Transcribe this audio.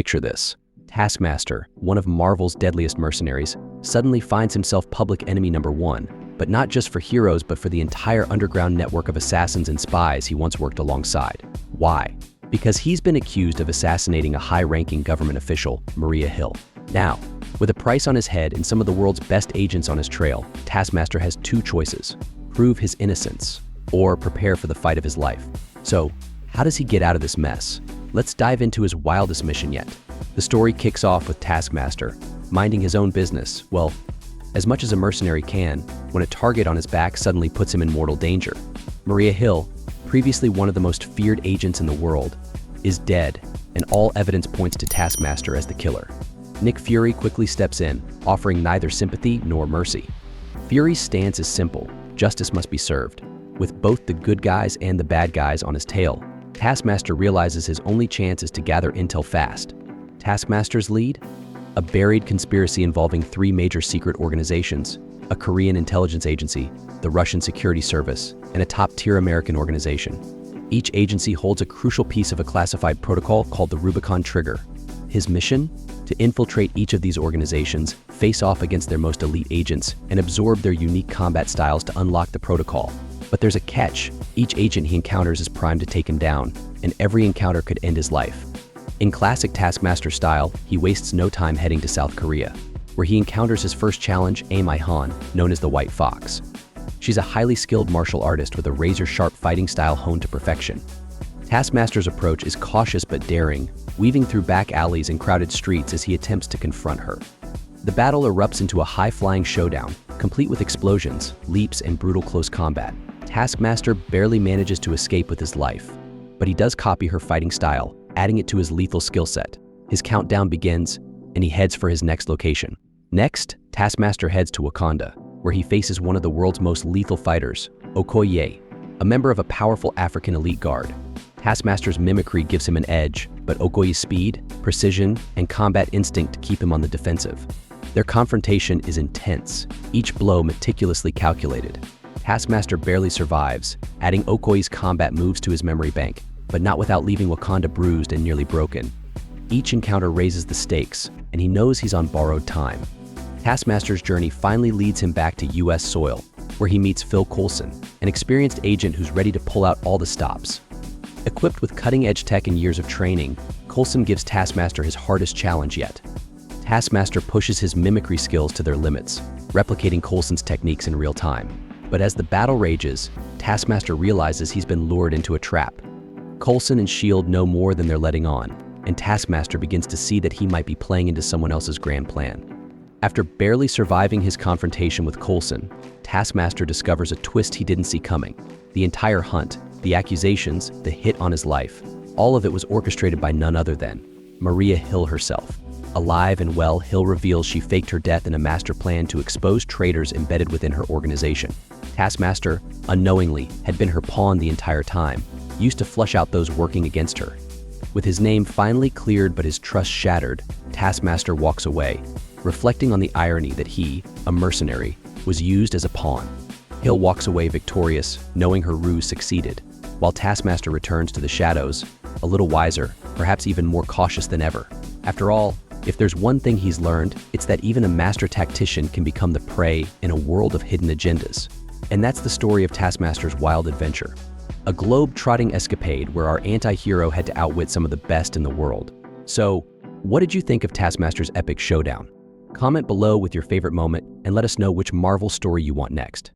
Picture this. Taskmaster, one of Marvel's deadliest mercenaries, suddenly finds himself public enemy number one, but not just for heroes but for the entire underground network of assassins and spies he once worked alongside. Why? Because he's been accused of assassinating a high-ranking government official, Maria Hill. Now, with a price on his head and some of the world's best agents on his trail, Taskmaster has two choices: prove his innocence or prepare for the fight of his life. So, how does he get out of this mess? Let's dive into his wildest mission yet. The story kicks off with Taskmaster minding his own business, well, as much as a mercenary can, when a target on his back suddenly puts him in mortal danger. Maria Hill, previously one of the most feared agents in the world, is dead, and all evidence points to Taskmaster as the killer. Nick Fury quickly steps in, offering neither sympathy nor mercy. Fury's stance is simple: justice must be served. With both the good guys and the bad guys on his tail, Taskmaster realizes his only chance is to gather intel fast. Taskmaster's lead? A buried conspiracy involving three major secret organizations: a Korean intelligence agency, the Russian security service, and a top-tier American organization. Each agency holds a crucial piece of a classified protocol called the Rubicon Trigger. His mission? To infiltrate each of these organizations, face off against their most elite agents, and absorb their unique combat styles to unlock the protocol. But there's a catch. Each agent he encounters is primed to take him down, and every encounter could end his life. In classic Taskmaster style, he wastes no time heading to South Korea, where he encounters his first challenge, Aimai Han, known as the White Fox. She's a highly skilled martial artist with a razor-sharp fighting style honed to perfection. Taskmaster's approach is cautious but daring, weaving through back alleys and crowded streets as he attempts to confront her. The battle erupts into a high-flying showdown, complete with explosions, leaps, and brutal close combat. Taskmaster barely manages to escape with his life, but he does copy her fighting style, adding it to his lethal skill set. His countdown begins, and he heads for his next location. Next, Taskmaster heads to Wakanda, where he faces one of the world's most lethal fighters, Okoye, a member of a powerful African elite guard. Taskmaster's mimicry gives him an edge, but Okoye's speed, precision, and combat instinct keep him on the defensive. Their confrontation is intense, each blow meticulously calculated. Taskmaster barely survives, adding Okoye's combat moves to his memory bank, but not without leaving Wakanda bruised and nearly broken. Each encounter raises the stakes, and he knows he's on borrowed time. Taskmaster's journey finally leads him back to US soil, where he meets Phil Coulson, an experienced agent who's ready to pull out all the stops. Equipped with cutting-edge tech and years of training, Coulson gives Taskmaster his hardest challenge yet. Taskmaster pushes his mimicry skills to their limits, replicating Coulson's techniques in real time. But as the battle rages, Taskmaster realizes he's been lured into a trap. Coulson and S.H.I.E.L.D. know more than they're letting on, and Taskmaster begins to see that he might be playing into someone else's grand plan. After barely surviving his confrontation with Coulson, Taskmaster discovers a twist he didn't see coming. The entire hunt, the accusations, the hit on his life, all of it was orchestrated by none other than Maria Hill herself. Alive and well, Hill reveals she faked her death in a master plan to expose traitors embedded within her organization. Taskmaster, unknowingly, had been her pawn the entire time, used to flush out those working against her. With his name finally cleared but his trust shattered, Taskmaster walks away, reflecting on the irony that he, a mercenary, was used as a pawn. Hill walks away victorious, knowing her ruse succeeded, while Taskmaster returns to the shadows, a little wiser, perhaps even more cautious than ever. After all, if there's one thing he's learned, it's that even a master tactician can become the prey in a world of hidden agendas. And that's the story of Taskmaster's wild adventure. A globe-trotting escapade where our anti-hero had to outwit some of the best in the world. So, what did you think of Taskmaster's epic showdown? Comment below with your favorite moment and let us know which Marvel story you want next.